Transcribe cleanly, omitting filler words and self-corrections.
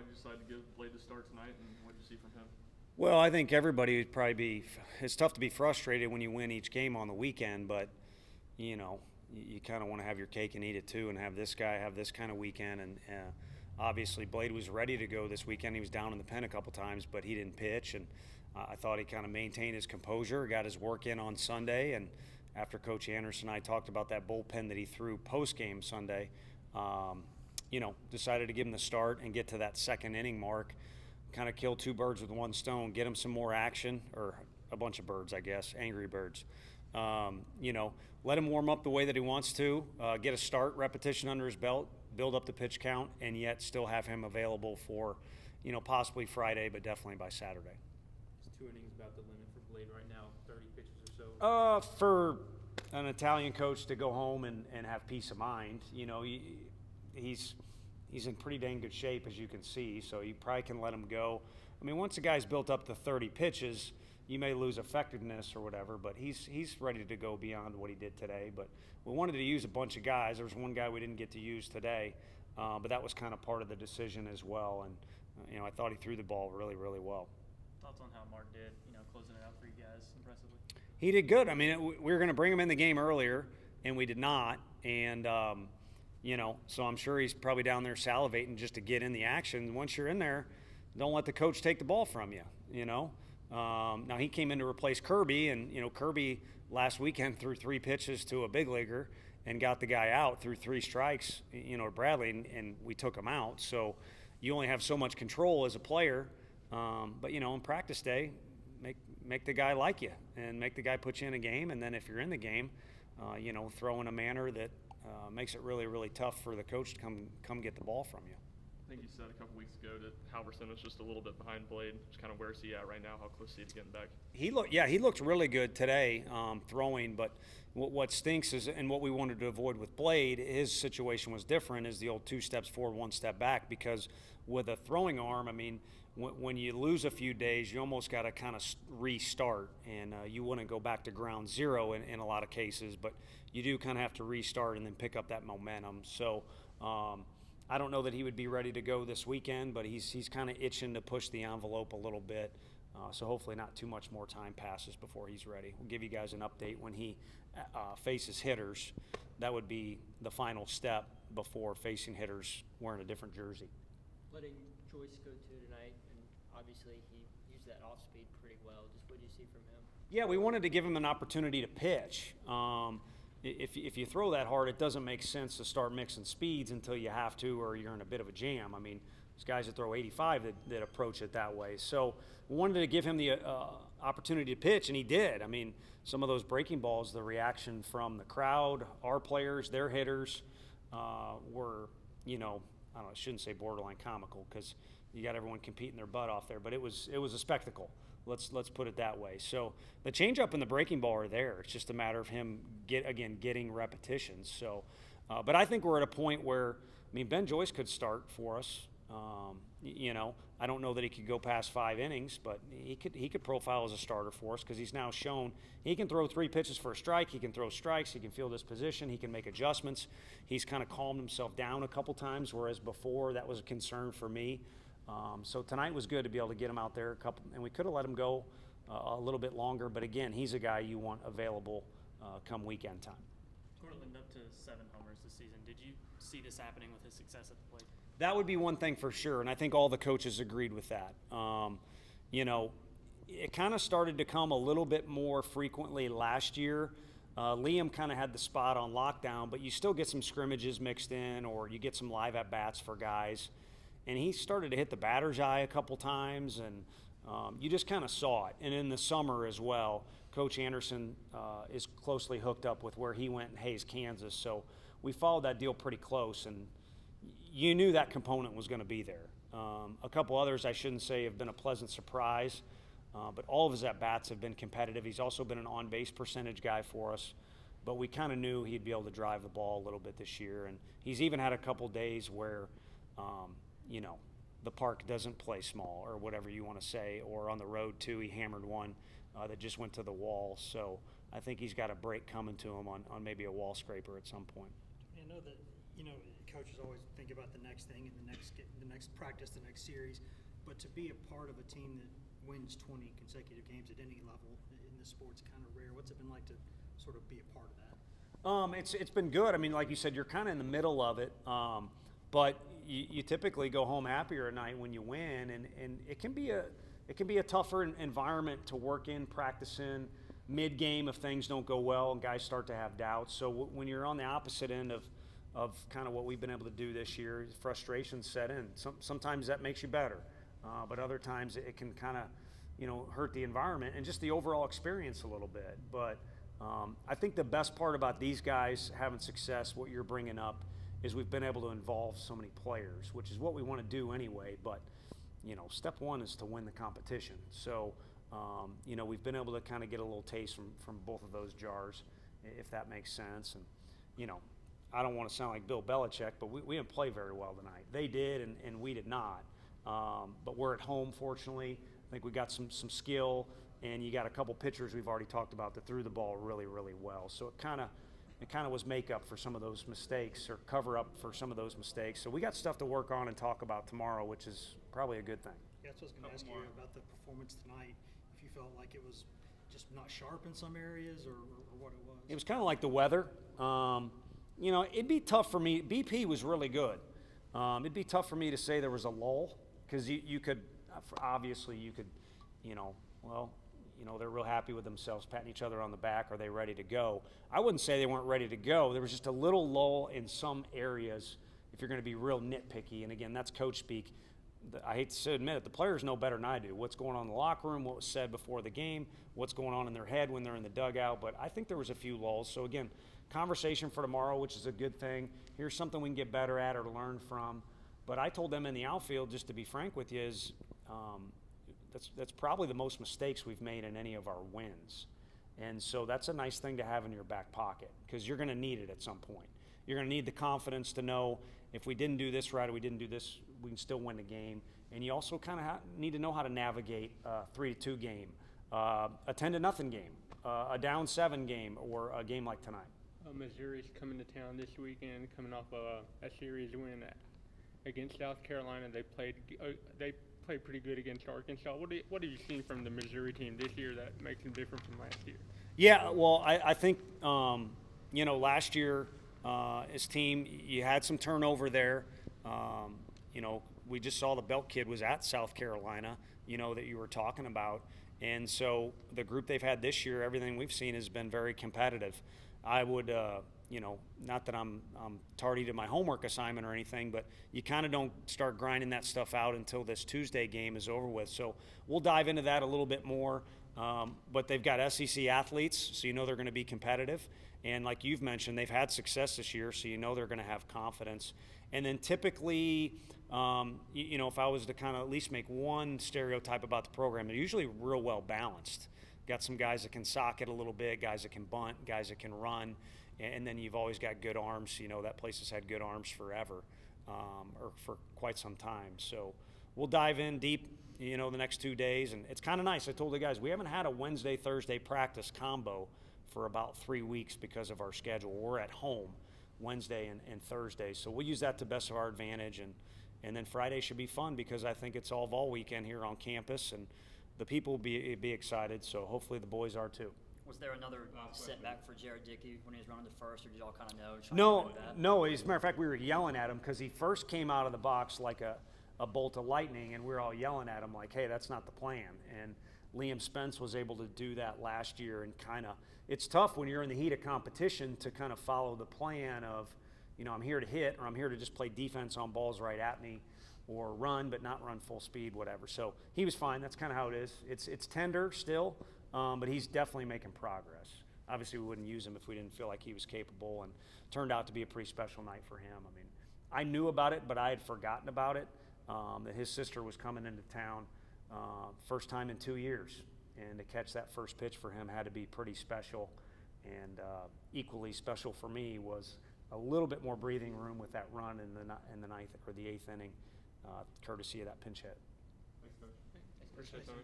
did you decide to give Blade the start tonight, and what did you see from him? Well, I think everybody would probably be – it's tough to be frustrated when you win each game on the weekend, but, you kind of want to have your cake and eat it too and have this guy have this kind of weekend. And obviously Blade was ready to go this weekend. He was down in the pen a couple times, but he didn't pitch. And I thought he kind of maintained his composure, got his work in on Sunday. And after Coach Anderson and I talked about that bullpen that he threw post-game Sunday, decided to give him the start and get to that second inning mark, kind of kill two birds with one stone, get him some more action, or a bunch of birds, I guess, angry birds. Let him warm up the way that he wants to, get a start, repetition under his belt, build up the pitch count, and yet still have him available for, possibly Friday, but definitely by Saturday. Is 2 innings about the limit for Blade right now, 30 pitches or so? For an Italian coach to go home and have peace of mind, he's in pretty dang good shape, as you can see, so you probably can let him go. I mean, once a guy's built up to 30 pitches, you may lose effectiveness or whatever, but he's ready to go beyond what he did today. But we wanted to use a bunch of guys. There was one guy we didn't get to use today, but that was kind of part of the decision as well. And, I thought he threw the ball really, really well. Thoughts on how Mark did, closing it out for you guys impressively? He did good. I mean, we were going to bring him in the game earlier, and we did not. And, so I'm sure he's probably down there salivating just to get in the action. Once you're in there, don't let the coach take the ball from you, Now he came in to replace Kirby, and, Kirby last weekend threw 3 pitches to a big leaguer and got the guy out through 3 strikes, to Bradley, and we took him out. So you only have so much control as a player. But, in practice day, make the guy like you and make the guy put you in a game. And then if you're in the game, throw in a manner that makes it really, really tough for the coach to come get the ball from you. I think you said a couple weeks ago that Halverson was just a little bit behind Blade. Just kind of where's he at right now? How close is he to getting back? He looked really good today throwing, but what stinks is, and what we wanted to avoid with Blade, his situation was different, is the old 2 steps forward, 1 step back, because with a throwing arm, I mean, when you lose a few days, you almost got to kind of restart, and you wouldn't go back to ground zero in a lot of cases, but you do kind of have to restart and then pick up that momentum. So I don't know that he would be ready to go this weekend, but he's kind of itching to push the envelope a little bit. So hopefully not too much more time passes before he's ready. We'll give you guys an update when he faces hitters. That would be the final step before facing hitters wearing a different jersey. Letting Joyce go to tonight, and obviously he used that off speed pretty well. Just what do you see from him? Yeah, we wanted to give him an opportunity to pitch. If you throw that hard, it doesn't make sense to start mixing speeds until you have to, or you're in a bit of a jam. I mean, there's guys that throw 85 that approach it that way. So we wanted to give him the opportunity to pitch, and he did. I mean, some of those breaking balls, the reaction from the crowd, our players, their hitters, were, I don't know, I shouldn't say borderline comical, because you got everyone competing their butt off there, but it was a spectacle. Let's put it that way. So the changeup and the breaking ball are there. It's just a matter of him getting repetitions. So, but I think we're at a point where, Ben Joyce could start for us. I don't know that he could go past 5 innings, but he could profile as a starter for us, because he's now shown he can throw 3 pitches for a strike. He can throw strikes. He can field his position. He can make adjustments. He's kind of calmed himself down a couple times, whereas before that was a concern for me. So tonight was good to be able to get him out there and we could have let him go a little bit longer, but again, he's a guy you want available come weekend time. Cortland up to 7 homers this season. Did you see this happening with his success at the plate? That would be one thing for sure, and I think all the coaches agreed with that. It kind of started to come a little bit more frequently last year. Liam kind of had the spot on lockdown, but you still get some scrimmages mixed in, or you get some live at-bats for guys. And he started to hit the batter's eye a couple times, and you just kind of saw it. And in the summer as well, Coach Anderson is closely hooked up with where he went in Hays, Kansas. So we followed that deal pretty close, and you knew that component was going to be there. A couple others, I shouldn't say, have been a pleasant surprise, but all of his at-bats have been competitive. He's also been an on-base percentage guy for us, but we kind of knew he'd be able to drive the ball a little bit this year. And he's even had a couple days where the park doesn't play small, or whatever you want to say, or on the road too, he hammered one that just went to the wall. So I think he's got a break coming to him on maybe a wall scraper at some point. I know that, coaches always think about the next thing and the next practice, the next series. But to be a part of a team that wins 20 consecutive games at any level in this sport's kind of rare. What's it been like to sort of be a part of that? It's been good. I mean, like you said, you're kind of in the middle of it, but you typically go home happier at night when you win, and it can be a tougher environment to work in, practice in, mid-game if things don't go well and guys start to have doubts. So when you're on the opposite end of kind of what we've been able to do this year, frustration set in. Sometimes that makes you better, but other times it can kind of, hurt the environment and just the overall experience a little bit. But I think the best part about these guys having success, what you're bringing up, is we've been able to involve so many players, which is what we want to do anyway. But, step one is to win the competition. So, we've been able to kind of get a little taste from both of those jars, if that makes sense. And, I don't want to sound like Bill Belichick, but we didn't play very well tonight. They did, and we did not. But we're at home, fortunately. I think we got some skill, and you got a couple pitchers we've already talked about that threw the ball really, really well. So it kind of was makeup for some of those mistakes, or cover up for some of those mistakes. So we got stuff to work on and talk about tomorrow, which is probably a good thing. Yeah, that's what I was going to ask you about the performance tonight. If you felt like it was just not sharp in some areas, or what it was. It was kind of like the weather. It'd be tough for me. BP was really good. It'd be tough for me to say there was a lull, because you could, obviously you could, they're real happy with themselves, patting each other on the back. Are they ready to go? I wouldn't say they weren't ready to go. There was just a little lull in some areas if you're going to be real nitpicky. And again, that's coach speak. I hate to admit it, the players know better than I do what's going on in the locker room, what was said before the game, what's going on in their head when they're in the dugout. But I think there was a few lulls. So again, conversation for tomorrow, which is a good thing. Here's something we can get better at or learn from. But I told them in the outfield, just to be frank with you, is that's probably the most mistakes we've made in any of our wins. And so that's a nice thing to have in your back pocket, because you're going to need it at some point. You're going to need the confidence to know if we didn't do this right or we didn't do this, we can still win the game. And you also kind of need to know how to navigate a 3-2 game, a 10-0 game, a down 7 game, or a game like tonight. Missouri's coming to town this weekend, coming off a series win against South Carolina. They played pretty good against Arkansas. What have you seen from the Missouri team this year that makes them different from last year? Yeah, well, I think last year his team, you had some turnover there. We just saw the Belt kid was at South Carolina, that you were talking about. And so the group they've had this year, everything we've seen has been very competitive. I would, not that I'm tardy to my homework assignment or anything, but you kind of don't start grinding that stuff out until this Tuesday game is over with. So we'll dive into that a little bit more. But they've got SEC athletes, so they're going to be competitive. And like you've mentioned, they've had success this year, so they're going to have confidence. And then typically, if I was to kind of at least make one stereotype about the program, they're usually real well balanced. Got some guys that can sock it a little bit, guys that can bunt, guys that can run, and then you've always got good arms. That place has had good arms forever, or for quite some time. So we'll dive in deep, the next 2 days, and it's kind of nice. I told the guys we haven't had a Wednesday, Thursday practice combo for about 3 weeks because of our schedule. We're at home Wednesday and Thursday, so we'll use that to best of our advantage, and then Friday should be fun because I think it's all Vol weekend here on campus, and the people will be excited, so hopefully the boys are too. Was there another setback for Jared Dickey when he was running to first, or did y'all kind of know? No. As a matter of fact, we were yelling at him because he first came out of the box like a bolt of lightning, and we were all yelling at him like, hey, that's not the plan. And Liam Spence was able to do that last year, and it's tough when you're in the heat of competition to kind of follow the plan of, I'm here to hit, or I'm here to just play defense on balls right at me, or run but not run full speed, whatever. So he was fine. That's kind of how it is. It's tender still, but he's definitely making progress. Obviously, we wouldn't use him if we didn't feel like he was capable, and turned out to be a pretty special night for him. I mean, I knew about it, but I had forgotten about it, that his sister was coming into town first time in 2 years, and to catch that first pitch for him had to be pretty special. And equally special for me was a little bit more breathing room with that run in the ninth or the eighth inning, courtesy of that pinch hit. Thanks, Coach. Appreciate it, Tony.